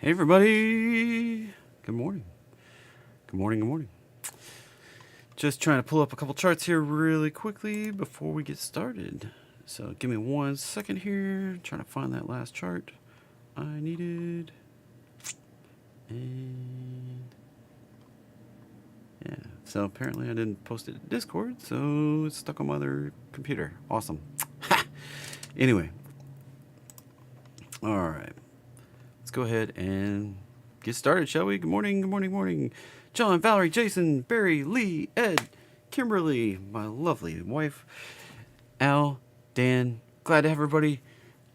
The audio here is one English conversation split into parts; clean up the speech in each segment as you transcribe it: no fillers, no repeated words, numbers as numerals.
Hey everybody! Good morning. Good morning, good morning. Just trying to pull up a couple charts here really quickly before we get started. So give me 1 second here. Trying to find that last chart I needed. And yeah, so apparently I didn't post it in Discord, so it's stuck on my other computer. Awesome. Anyway. Alright. Let's go ahead and get started, shall we? Good morning, good morning, good morning. John, Valerie, Jason, Barry, Lee, Ed, Kimberly, my lovely wife, Al, Dan. Glad to have everybody.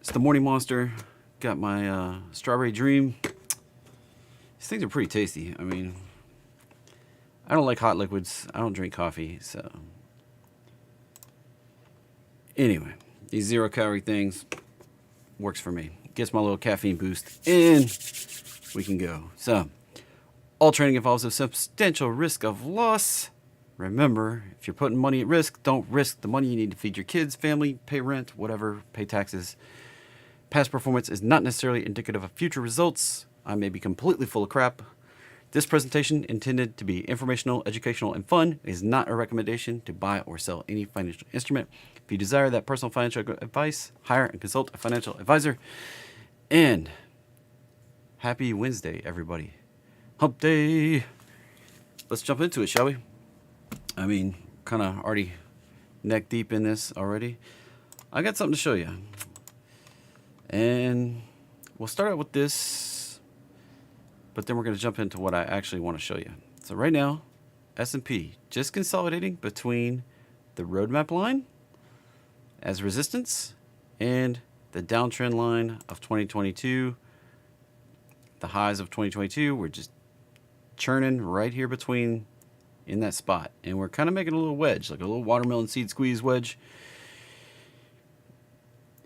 It's the Morning Monster. Got my Strawberry Dream. These things are pretty tasty. I mean, I don't like hot liquids. I don't drink coffee, so. Anyway, these 0-calorie things works for me. Gets my little caffeine boost, and we can go. So, all trading involves a substantial risk of loss. Remember, if you're putting money at risk, don't risk the money you need to feed your kids, family, pay rent, whatever, pay taxes. Past performance is not necessarily indicative of future results. I may be completely full of crap. This presentation, intended to be informational, educational, and fun, is not a recommendation to buy or sell any financial instrument. If you desire that personal financial advice, hire and consult a financial advisor. And happy Wednesday, everybody. Hump day. Let's jump into it, shall we? I mean, kind of already neck deep in this already. I got something to show you. And we'll start out with this, but then we're going to jump into what I actually want to show you. So right now, S&P just consolidating between the roadmap line as resistance and the downtrend line of 2022. The highs of 2022, we're just churning right here between in that spot. And we're kind of making a little wedge, like a little watermelon seed squeeze wedge.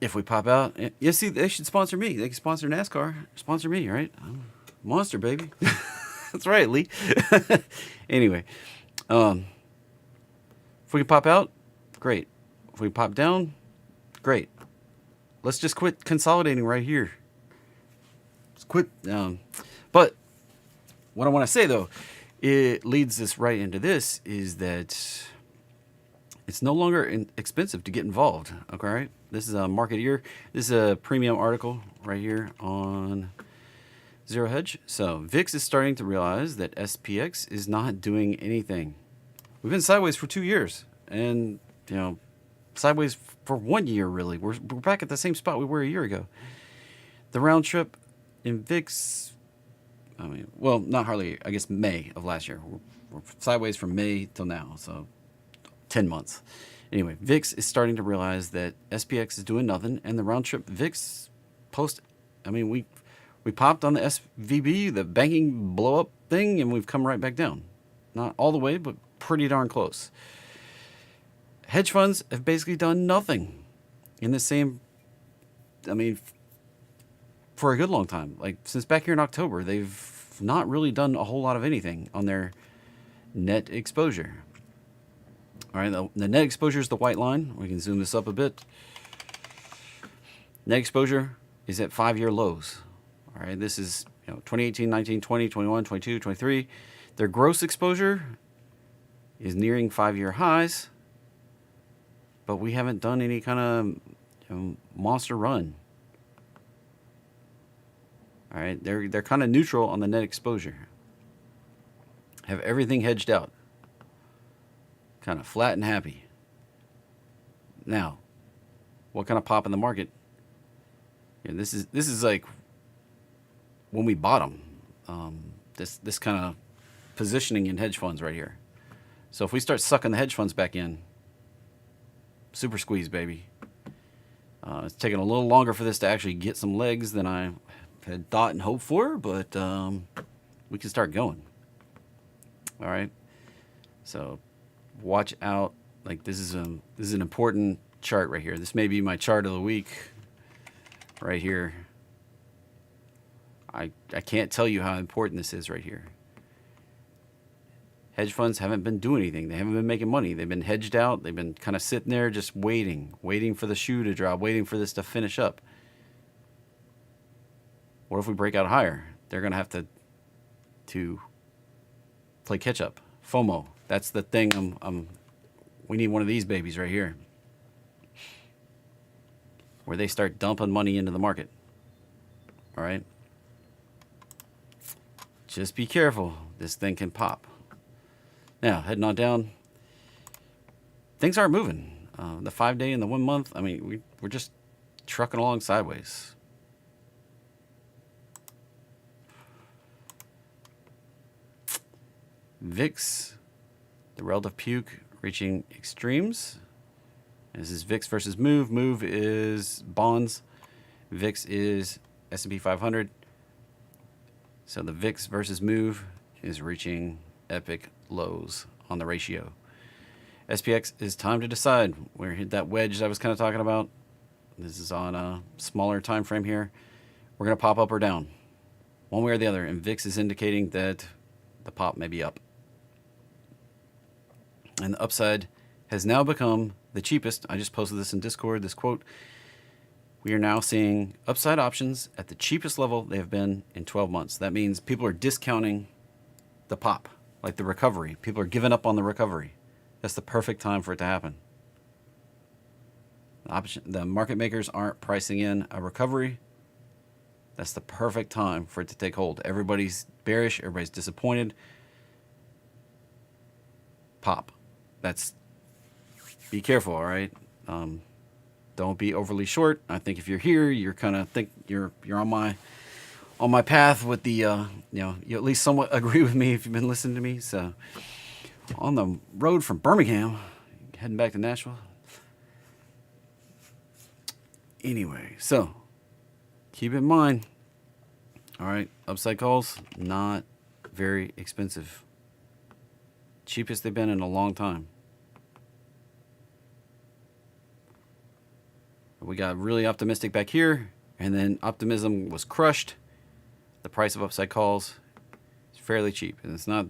If we pop out, you see, they should sponsor me. They can sponsor NASCAR. Sponsor me, right? I'm a monster, baby. That's right, Lee. Anyway, if we can pop out, great. If we pop down, great. Let's just quit consolidating right here. Just quit. But what I want to say, though, it leads us right into this, is that it's no longer expensive to get involved. Okay, right? This is a Marketeer. This is a premium article right here on Zero Hedge. So VIX is starting to realize that SPX is not doing anything. We've been sideways for 2 years, and sideways for 1 year, really. We're back at the same spot we were a year ago. The round trip in VIX, I mean, well, not hardly, I guess May of last year. We're sideways from May till now, so 10 months. Anyway, VIX is starting to realize that SPX is doing nothing, and the round trip VIX post, I mean, we popped on the SVB, the banking blow up thing, and we've come right back down. Not all the way, but pretty darn close. Hedge funds have basically done nothing in the same, I mean, for a good long time. Like, since back here in October, they've not really done a whole lot of anything on their net exposure. All right, the net exposure is the white line. We can zoom this up a bit. Net exposure is at 5-year lows. All right, this is 2018, 19, 20, 21, 22, 23. Their gross exposure is nearing 5-year highs, but we haven't done any kind of monster run. All right, they're kind of neutral on the net exposure. Have everything hedged out. Kind of flat and happy. Now, what kind of pop in the market? This is like when we bottom. This kind of positioning in hedge funds right here. So if we start sucking the hedge funds back in, super squeeze, baby. It's taking a little longer for this to actually get some legs than I had thought and hoped for, but we can start going. All right. So watch out. Like, this is an important chart right here. This may be my chart of the week right here. I can't tell you how important this is right here. Hedge funds haven't been doing anything. They haven't been making money. They've been hedged out. They've been kind of sitting there just waiting for the shoe to drop, waiting for this to finish up. What if we break out higher? they're going to have to play catch up. FOMO. That's the thing. We need one of these babies right here, where they start dumping money into the market. All right. Just be careful. This thing can pop. Now, heading on down. Things aren't moving. The 5-day and the 1 month, I mean, we're just trucking along sideways. VIX, the relative puke reaching extremes. This is VIX versus MOVE. MOVE is bonds. VIX is S&P 500. So the VIX versus MOVE is reaching epic lows on the ratio. SPX is time to decide. We're hit that wedge I was kind of talking about. This is on a smaller time frame here. We're going to pop up or down, one way or the other. And VIX is indicating that the pop may be up. And the upside has now become the cheapest. I just posted this in Discord, this quote. We are now seeing upside options at the cheapest level they have been in 12 months. That means people are discounting the pop, like the recovery. People are giving up on the recovery. That's the perfect time for it to happen. The market makers aren't pricing in a recovery. That's the perfect time for it to take hold. Everybody's bearish. Everybody's disappointed. Pop. Be careful, all right? Don't be overly short. I think if you're here, you're kind of think you're on my path with the you at least somewhat agree with me if you've been listening to me. So on the road from Birmingham, heading back to Nashville. Anyway, so keep in mind, all right, upside calls, not very expensive. Cheapest they've been in a long time. We got really optimistic back here, and then optimism was crushed. The price of upside calls is fairly cheap. And it's not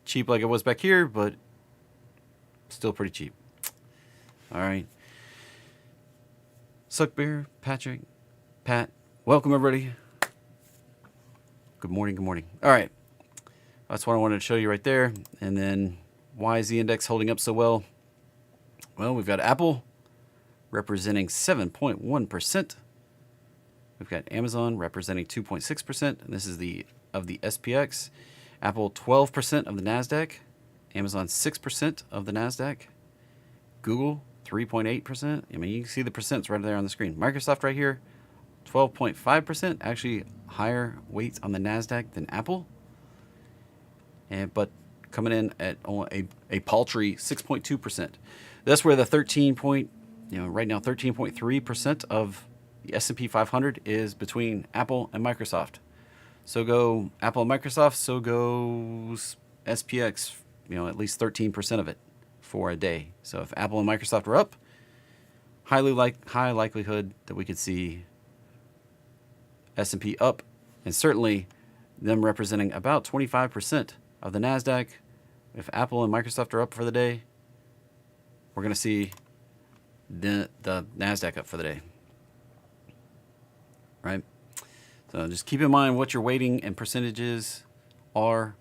cheap like it was back here, but still pretty cheap. All right. Suckbear, Patrick, Pat, welcome everybody. Good morning, good morning. All right. That's what I wanted to show you right there. And then why is the index holding up so well? Well, we've got Apple representing 7.1%. We've got Amazon representing 2.6%, and this is of the SPX. Apple 12% of the Nasdaq, Amazon 6% of the Nasdaq, Google 3.8%. I mean, you can see the percents right there on the screen. Microsoft right here, 12.5%, actually higher weights on the Nasdaq than Apple, but coming in at only a paltry 6.2%. That's where the right now 13.3% of the S&P 500 is between Apple and Microsoft. So go Apple and Microsoft, so goes SPX, at least 13% of it for a day. So if Apple and Microsoft are up, high likelihood that we could see S&P up, and certainly them representing about 25% of the Nasdaq. If Apple and Microsoft are up for the day, we're going to see the Nasdaq up for the day, right? So just keep in mind what your weighting and percentages are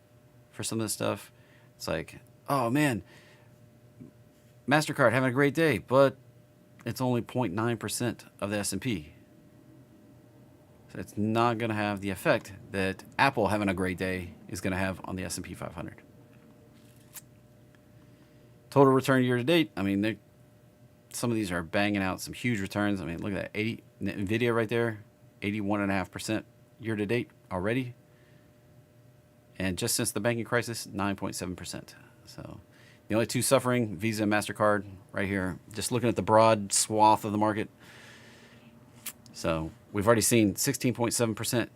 for some of this stuff. It's like, oh man, MasterCard having a great day, but it's only 0.9% of the S&P. So it's not going to have the effect that Apple having a great day is going to have on the S&P 500. Total return year to date, I mean, some of these are banging out some huge returns. I mean, look at that, NVIDIA right there, 81.5% year to date already. And just since the banking crisis, 9.7%. So the only two suffering, Visa and MasterCard right here, just looking at the broad swath of the market. So we've already seen 16.7%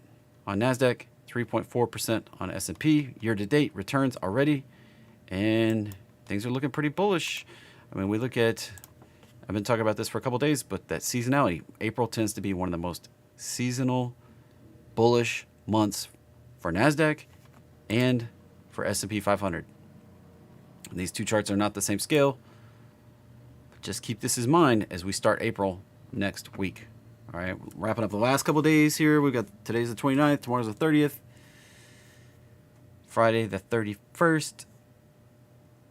on NASDAQ, 3.4% on S&P year to date returns already. And things are looking pretty bullish. I mean, I've been talking about this for a couple of days, but that seasonality, April tends to be one of the most seasonal bullish months for NASDAQ and for S&P 500. And these two charts are not the same scale. But just keep this in mind as we start April next week. All right, wrapping up the last couple of days here. We've got today's the 29th, tomorrow's the 30th. Friday the 31st.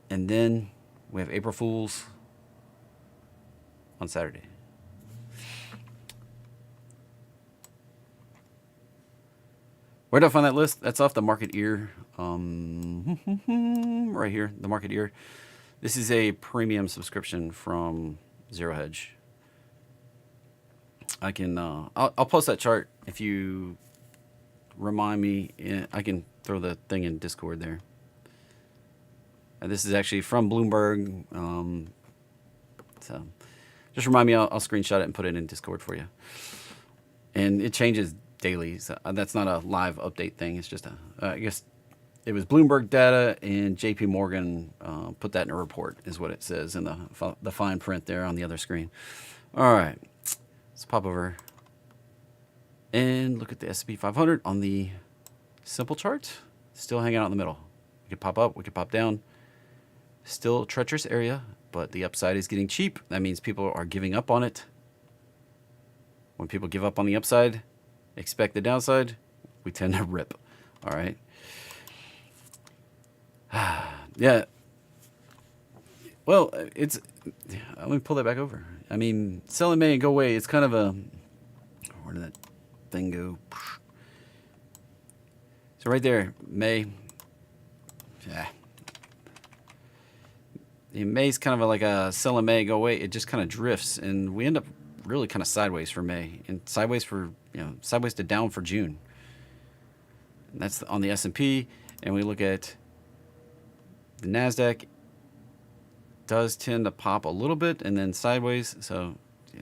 And then we have April Fools on Saturday. Where did I find that list? That's off the Market Ear. Right here, the Market Ear. This is a premium subscription from Zero Hedge. I can, I'll post that chart if you remind me. I can throw the thing in Discord there. And this is actually from Bloomberg. So just remind me, I'll screenshot it and put it in Discord for you. And it changes daily. So that's not a live update thing. It's just I guess it was Bloomberg data, and JP Morgan put that in a report, is what it says in the fine print there on the other screen. All right, let's pop over and look at the S&P 500 on the simple chart. Still hanging out in the middle. We could pop up, we could pop down. Still a treacherous area, but the upside is getting cheap. That means people are giving up on it. When people give up on the upside, expect the downside, we tend to rip. All right. Yeah. Well, let me pull that back over. I mean, sell in May and go away. It's kind of a, where did that thing go? So right there, May. Yeah. May's kind of like a sell in May, go away. It just kind of drifts, and we end up really kind of sideways for May, and sideways for, sideways to down for June. And that's on the S&P, and we look at the NASDAQ. Does tend to pop a little bit and then sideways. So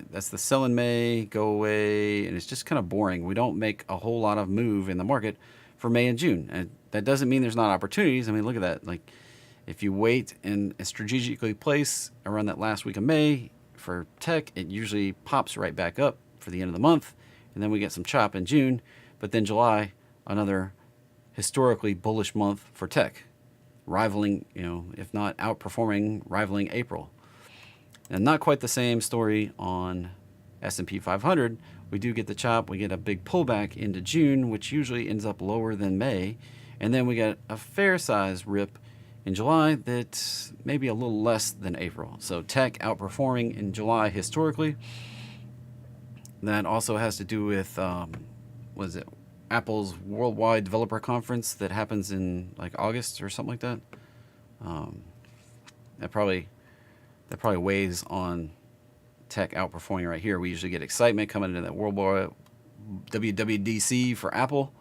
that's the sell in May, go away, and it's just kind of boring. We don't make a whole lot of move in the market for May and June, and that doesn't mean there's not opportunities. I mean, look at that. Like, if you wait and strategically place around that last week of May for tech, it usually pops right back up for the end of the month, and then we get some chop in June. But then July, another historically bullish month for tech, rivaling, if not outperforming, rivaling April. And not quite the same story on S&P 500. We do get the chop. We get a big pullback into June, which usually ends up lower than May. And then we get a fair size rip in July that's maybe a little less than April. So tech outperforming in July historically. That also has to do with, Apple's Worldwide Developer Conference that happens in like August or something like that. That probably weighs on tech outperforming right here. We usually get excitement coming into that Worldwide WWDC for Apple.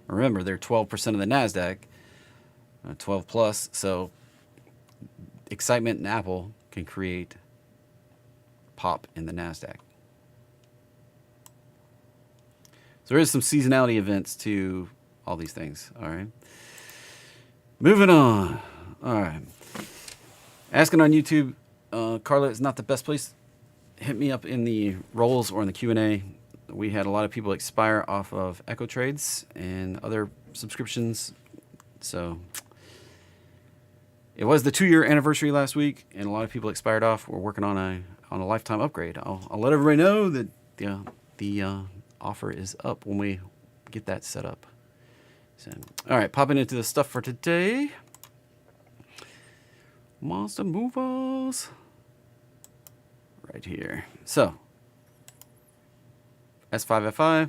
Remember, they're 12% of the NASDAQ, 12 plus. So excitement in Apple can create pop in the NASDAQ. So there is some seasonality events to all these things. All right. Moving on. All right. Asking on YouTube, Carla is not the best place. Hit me up in the rolls or in the Q&A. We had a lot of people expire off of Echo Trades and other subscriptions. So it was the 2-year anniversary last week, and a lot of people expired off. We're working on a lifetime upgrade. I'll let everybody know that the offer is up when we get that set up. So, all right, popping into the stuff for today. Monster movers. Right here. So, S5FI,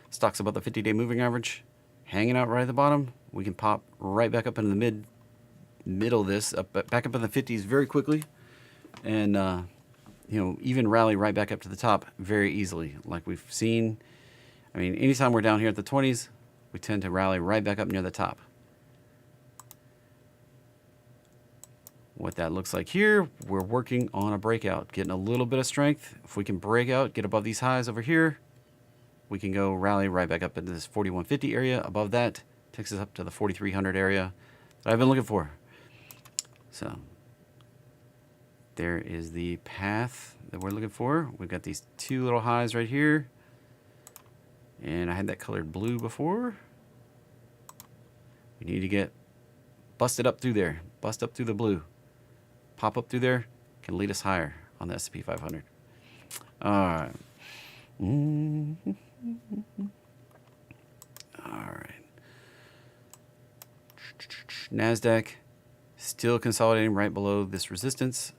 stocks above the 50-day moving average, hanging out right at the bottom. We can pop right back up into the middle of this, back up in the 50s very quickly, and even rally right back up to the top very easily, like we've seen. I mean, anytime we're down here at the 20s, we tend to rally right back up near the top. What that looks like here, we're working on a breakout, getting a little bit of strength. If we can break out, get above these highs over here, we can go rally right back up into this 4150 area. Above that, takes us up to the 4300 area that I've been looking for. So there is the path that we're looking for. We've got these two little highs right here. And I had that colored blue before. We need to get busted up through there. Bust up through the blue. Pop up through there. Can lead us higher on the S&P 500. All right. All right. NASDAQ still consolidating right below this resistance,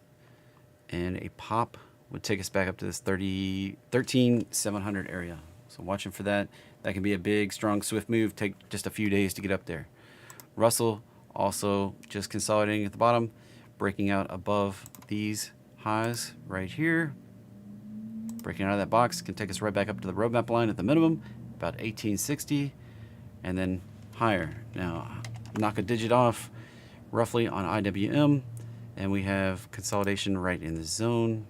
and a pop would take us back up to this 13,700 area. So watching for that. That can be a big, strong, swift move. Take just a few days to get up there. Russell also just consolidating at the bottom, breaking out above these highs right here. Breaking out of that box can take us right back up to the roadmap line at the minimum, about 1860, and then higher. Now, knock a digit off roughly on IWM, and we have consolidation right in the zone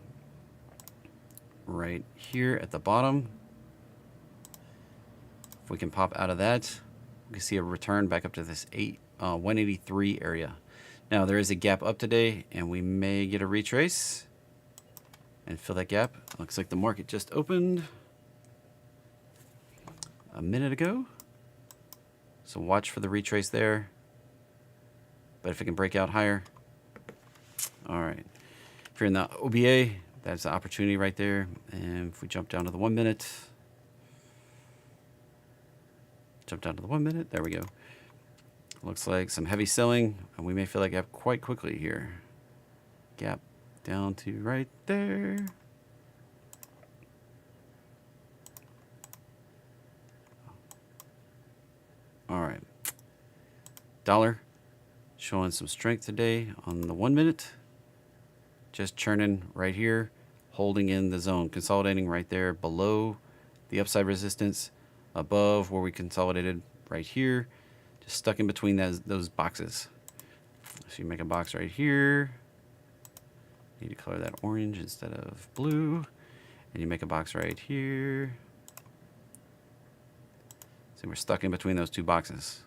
right here at the bottom. If we can pop out of that, we can see a return back up to this 183 area. Now there is a gap up today, and we may get a retrace and fill that gap. Looks like the market just opened a minute ago, so watch for the retrace there. But if it can break out higher, all right. If you're in the OBA, that's the opportunity right there. And if we jump down to the 1 minute. Jump down to the 1 minute. There we go. Looks like some heavy selling, and we may fill that gap quite quickly here. Gap down to right there. All right. Dollar showing some strength today on the 1 minute. Just churning right here, holding in the zone, consolidating right there below the upside resistance, above where we consolidated right here, just stuck in between those boxes. So you make a box right here. Need to color that orange instead of blue. And you make a box right here. So we're stuck in between those two boxes.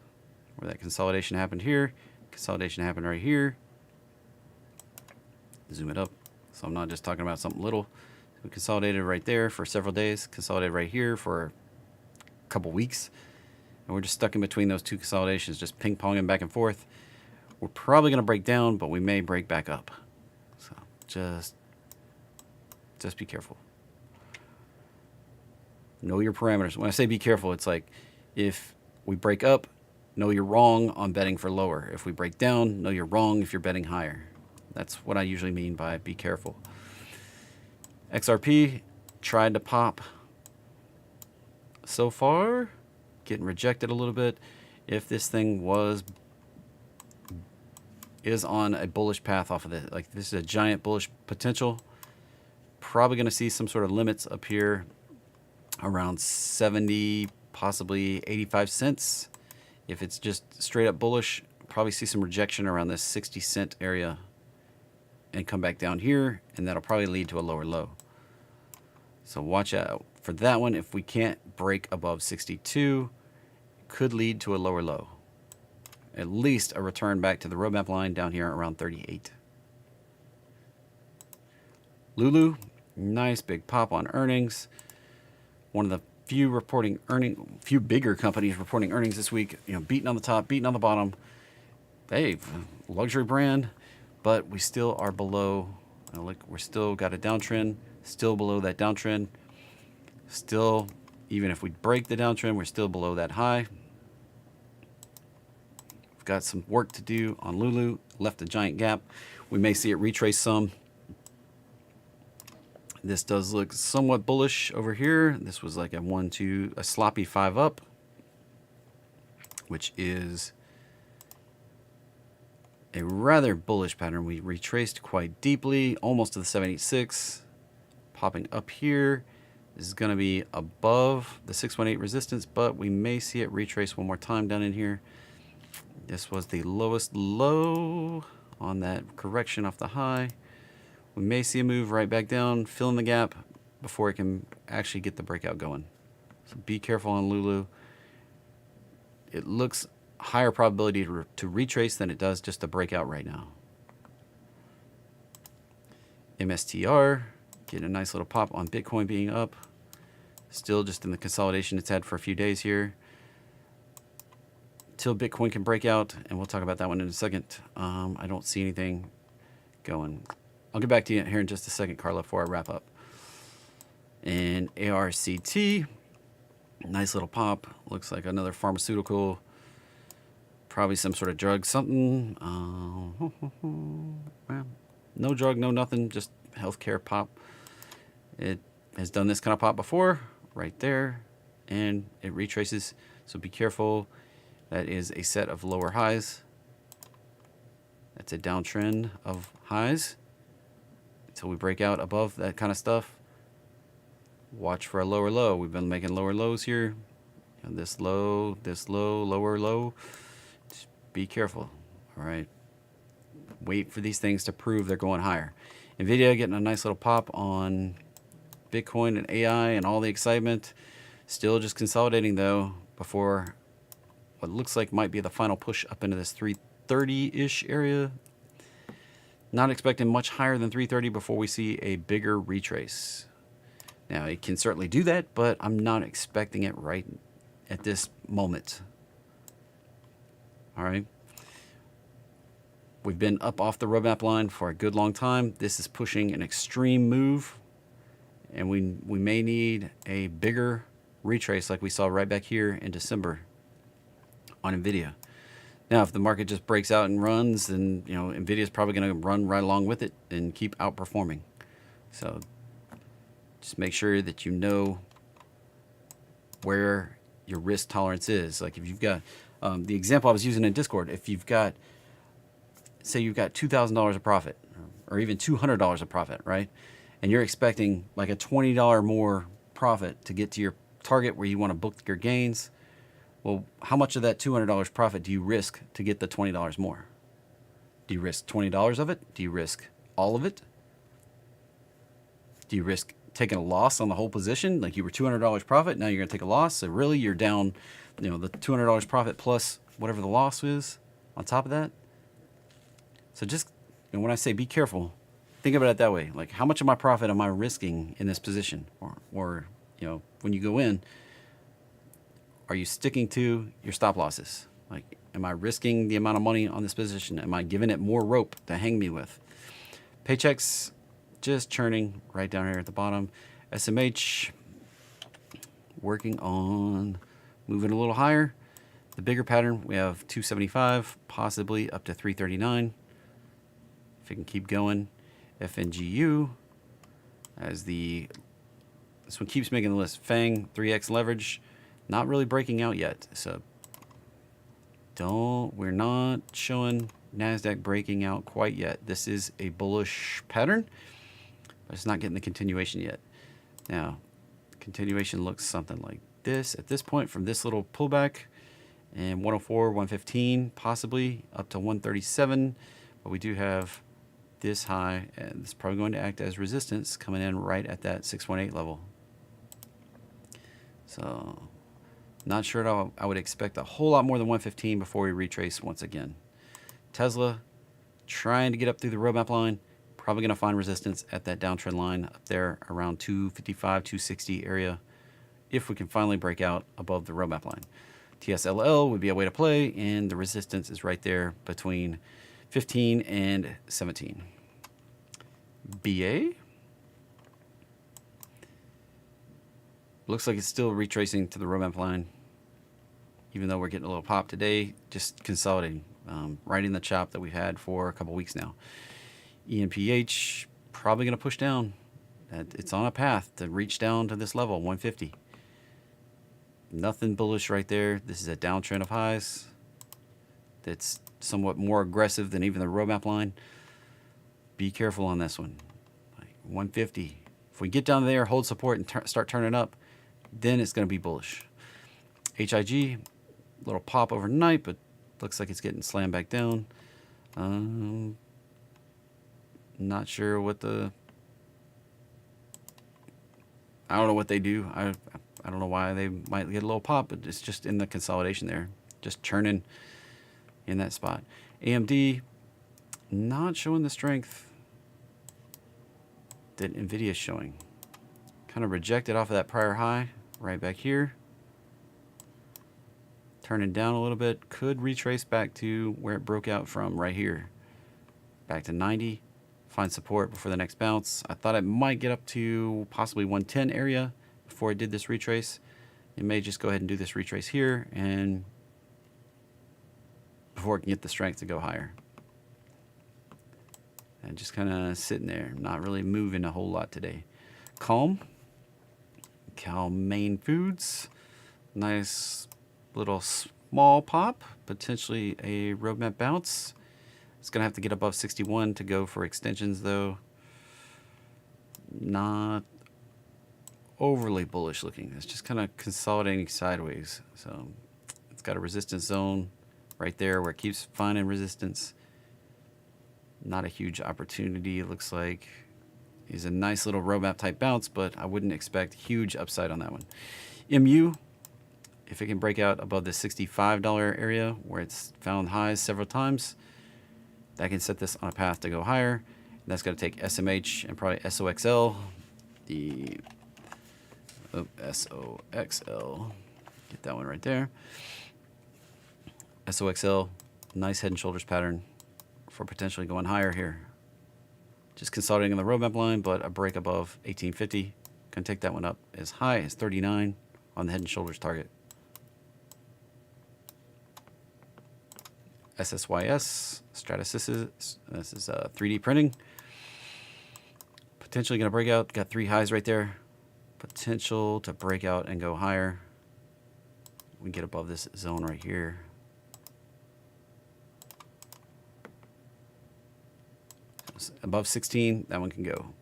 Where that consolidation happened here, consolidation happened right here. Zoom it up, so I'm not just talking about something little. We consolidated right there for several days, consolidated right here for a couple weeks, and we're just stuck in between those two consolidations, just ping-ponging back and forth. We're probably going to break down, but we may break back up. So just be careful. Know your parameters. When I say be careful, it's like if we break up, know you're wrong on betting for lower. If we break down, know you're wrong if you're betting higher. That's what I usually mean by be careful. XRP tried to pop so far, getting rejected a little bit. If this thing is on a bullish path off of it, like this is a giant bullish potential, probably going to see some sort of limits up here around 70, possibly 85 cents. If it's just straight up bullish, probably see some rejection around this 60-cent area and come back down here, and that'll probably lead to a lower low. So watch out for that one. If we can't break above 62, it could lead to a lower low. At least a return back to the roadmap line down here around 38. Lulu, nice big pop on earnings. One of the few bigger companies reporting earnings this week. You know, beating on the top, beating on the bottom. Hey, luxury brand. But we still are below. Look, we're still got a downtrend, still below that downtrend. Still, even if we break the downtrend, we're still below that high. We've got some work to do on Lulu. Left a giant gap. We may see it retrace some. This does look somewhat bullish over here. This was like a sloppy 5 up, which is a rather bullish pattern. We retraced quite deeply, almost to the 786, popping up here. This is going to be above the 618 resistance, but we may see it retrace one more time down in here. This was the lowest low on that correction off the high. We may see a move right back down, fill in the gap before it can actually get the breakout going. So be careful on Lulu. It looks higher probability to retrace than it does just to break out right now. MSTR, getting a nice little pop on Bitcoin being up. Still just in the consolidation it's had for a few days here. Till Bitcoin can break out, and we'll talk about that one in a second. I don't see anything going. I'll get back to you here in just a second, Carla, before I wrap up. And ARCT, nice little pop. Looks like another pharmaceutical Probably some sort of drug, something. Well, no drug, no nothing, just healthcare pop. It has done this kind of pop before, right there, and it retraces. So be careful. That is a set of lower highs. That's a downtrend of highs. Until we break out above that kind of stuff, watch for a lower low. We've been making lower lows here. And this low, lower low. Just be careful. All right. Wait for these things to prove they're going higher. Nvidia getting a nice little pop on Bitcoin and AI and all the excitement. Still just consolidating though before what looks like might be the final push up into this 330-ish area. Not expecting much higher than 330 before we see a bigger retrace. Now it can certainly do that, but I'm not expecting it right at this moment. All right. We've been up off the roadmap line for a good long time. This is pushing an extreme move, and we may need a bigger retrace like we saw right back here in December on Nvidia. Now, if the market just breaks out and runs, then Nvidia is probably going to run right along with it and keep outperforming. So just make sure that you know where your risk tolerance is. Like if you've got the example I was using in Discord, if you've got, say you've got $2,000 of profit or even $200 of profit, right? And you're expecting like a $20 more profit to get to your target where you want to book your gains. Well, how much of that $200 profit do you risk to get the $20 more? Do you risk $20 of it? Do you risk all of it? Do you risk taking a loss on the whole position? Like you were $200 profit, now you're going to take a loss. So really you're down, the $200 profit plus whatever the loss is on top of that. So just, when I say be careful, think about it that way. Like how much of my profit am I risking in this position? Or when you go in, are you sticking to your stop losses? Like, am I risking the amount of money on this position? Am I giving it more rope to hang me with? Paychecks just churning right down here at the bottom. SMH working on moving a little higher. The bigger pattern, we have 275, possibly up to 339. If it can keep going. FNGU as this one keeps making the list. FANG 3x leverage. Not really breaking out yet, so we're not showing NASDAQ breaking out quite yet. This is a bullish pattern, but it's not getting the continuation yet. Now, continuation looks something like this at this point from this little pullback, and 104, 115, possibly up to 137, but we do have this high, and it's probably going to act as resistance coming in right at that 618 level. So not sure I would expect a whole lot more than 115 before we retrace once again. Tesla trying to get up through the roadmap line. Probably going to find resistance at that downtrend line up there around 255, 260 area if we can finally break out above the roadmap line. TSLL would be a way to play, and the resistance is right there between 15 and 17. BA. Looks like it's still retracing to the roadmap line, even though we're getting a little pop today, just consolidating, right in the chop that we've had for a couple weeks now. ENPH probably going to push down. It's on a path to reach down to this level, 150. Nothing bullish right there. This is a downtrend of highs that's somewhat more aggressive than even the roadmap line. Be careful on this one. Like 150. If we get down there, hold support, and start turning up, then it's going to be bullish. HIG, little pop overnight, but looks like it's getting slammed back down. Not sure what I don't know what they do. I don't know why they might get a little pop, but it's just in the consolidation there, just churning in that spot. AMD not showing the strength that Nvidia is showing. Kind of rejected off of that prior high right back here. Turning down a little bit, could retrace back to where it broke out from right here. Back to 90, find support before the next bounce. I thought it might get up to possibly 110 area before it did this retrace. It may just go ahead and do this retrace here and before it can get the strength to go higher. And just kind of sitting there, not really moving a whole lot today. Calm. Main Foods. Nice little small pop. Potentially a roadmap bounce. It's going to have to get above 61 to go for extensions, though. Not overly bullish looking. It's just kind of consolidating sideways. So it's got a resistance zone right there where it keeps finding resistance. Not a huge opportunity, it looks like. Is a nice little roadmap type bounce, but I wouldn't expect huge upside on that one. MU, if it can break out above the $65 area where it's found highs several times, that can set this on a path to go higher. And that's going to take SMH and probably SOXL. SOXL. Get that one right there. SOXL, nice head and shoulders pattern for potentially going higher here. Just consolidating on the roadmap line, but a break above 1850 can take that one up as high as 39 on the head and shoulders target. SSYS, Stratasys, this is 3D printing. Potentially going to break out, got 3 highs right there. Potential to break out and go higher. We can get above this zone right here. Above 16, that one can go.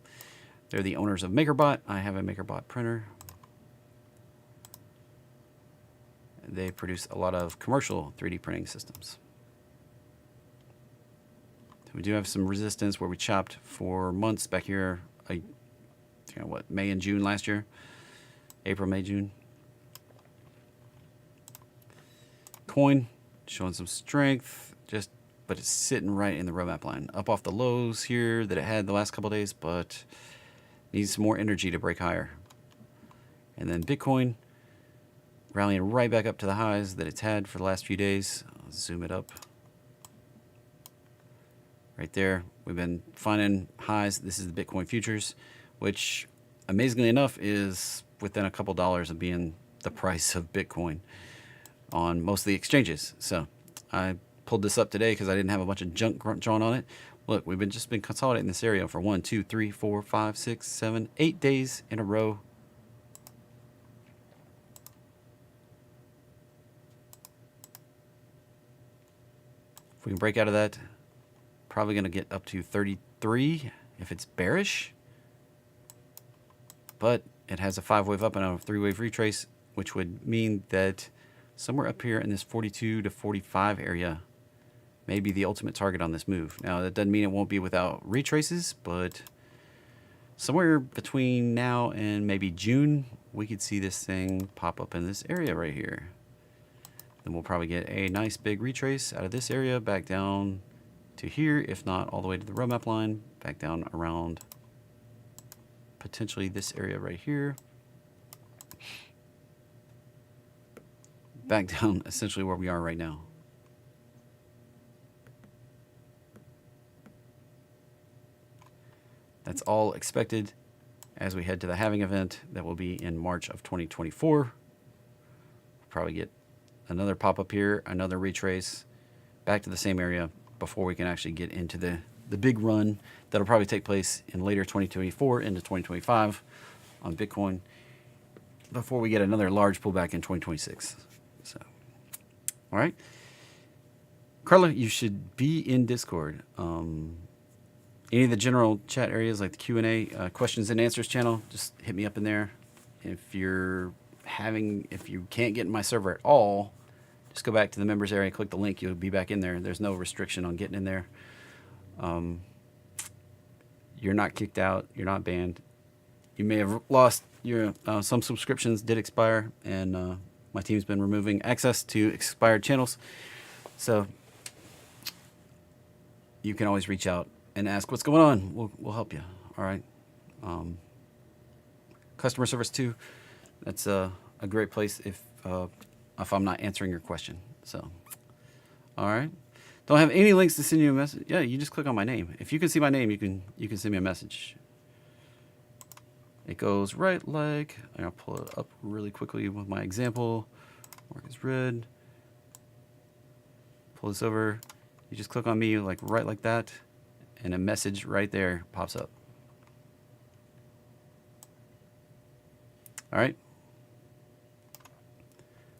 They're the owners of MakerBot. I have a MakerBot printer. They produce a lot of commercial 3D printing systems. So we do have some resistance where we chopped for months back here, May and June last year. April, May, June. Coin showing some strength, but it's sitting right in the roadmap line. Up off the lows here that it had the last couple of days, but needs some more energy to break higher. And then Bitcoin rallying right back up to the highs that it's had for the last few days. I'll zoom it up. Right there, we've been finding highs. This is the Bitcoin futures, which amazingly enough is within a couple dollars of being the price of Bitcoin on most of the exchanges. So I pulled this up today because I didn't have a bunch of junk drawn on it. Look, we've just been consolidating this area for 1, 2, 3, 4, 5, 6, 7, 8 days in a row. If we can break out of that, probably going to get up to 33 if it's bearish. But it has a 5-wave up and a 3-wave retrace, which would mean that somewhere up here in this 42 to 45 area may be the ultimate target on this move. Now, that doesn't mean it won't be without retraces, but somewhere between now and maybe June, we could see this thing pop up in this area right here. Then we'll probably get a nice big retrace out of this area back down to here, if not all the way to the roadmap line, back down around potentially this area right here. Back down essentially where we are right now. That's all expected as we head to the halving event that will be in March of 2024. We'll probably get another pop up here, another retrace, back to the same area before we can actually get into the big run that'll probably take place in later 2024 into 2025 on Bitcoin before we get another large pullback in 2026. So, all right. Carla, you should be in Discord. Any of the general chat areas like the Q&A, questions and answers channel, just hit me up in there. If you can't get in my server at all, just go back to the members area, click the link, you'll be back in there. There's no restriction on getting in there. You're not kicked out, you're not banned. You may have lost your, some subscriptions did expire, and my team's been removing access to expired channels. So you can always reach out and ask what's going on. We'll help you. All right. Customer service too. That's a great place if I'm not answering your question. So, all right. Don't have any links to send you a message. Yeah, you just click on my name. If you can see my name, you can send me a message. It goes right like, I'll pull it up really quickly with my example. Mark is red. pull this over. You just click on me like right like that, and a message right there pops up. All right.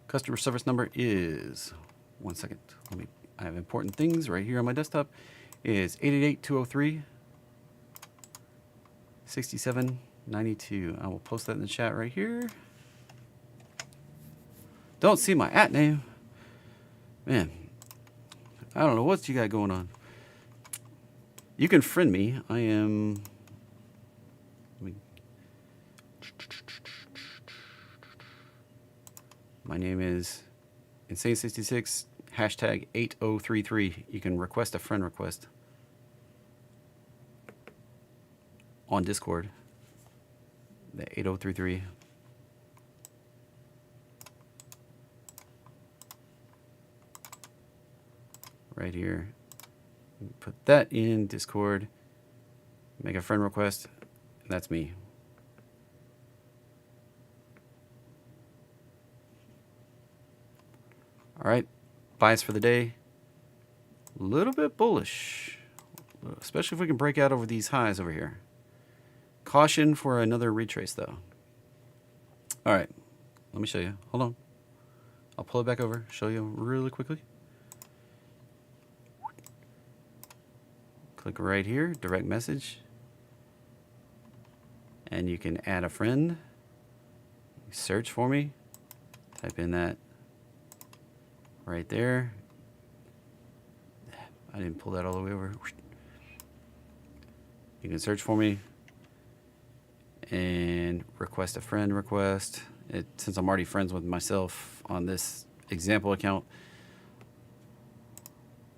Customer service number is, one second, I have important things right here on my desktop, is 888-203-6792. I will post that in the chat right here. Don't see my @ name. Man, I don't know what you got going on. You can friend me. I am... My name is Insane66, hashtag 8033. You can request a friend request on Discord. The 8033. Right here. Put that in Discord. Make a friend request. That's me. All right, bias for the day, a little bit bullish, especially if we can break out over these highs over here. Caution for another retrace though. All right, let me show you. Hold on. I'll pull it back over, show you really quickly. Click right here, direct message. And you can add a friend. Search for me, type in that. Right there. I didn't pull that all the way over. You can search for me and request a friend request. Since I'm already friends with myself on this example account,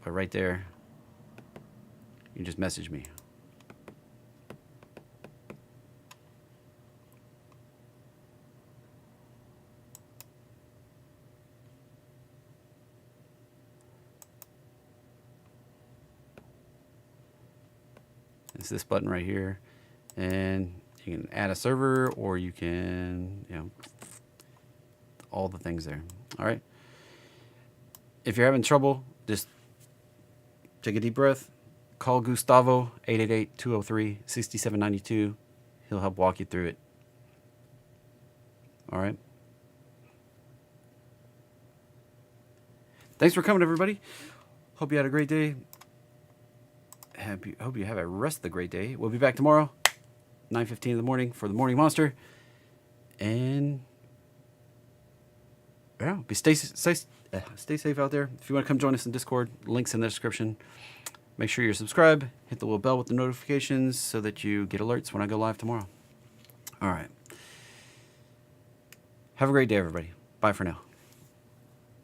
but right there, you just message me. It's this button right here, and you can add a server, or you can, all the things there. All right. If you're having trouble, just take a deep breath. Call Gustavo, 888-203-6792. He'll help walk you through it. All right. Thanks for coming, everybody. Hope you had a great day. Hope you have a rest of the great day. We'll be back tomorrow, 9:15 in the morning for the Morning Monster. And yeah, stay safe out there. If you want to come join us in Discord, links in the description. Make sure you're subscribed. Hit the little bell with the notifications so that you get alerts when I go live tomorrow. All right. Have a great day, everybody. Bye for now.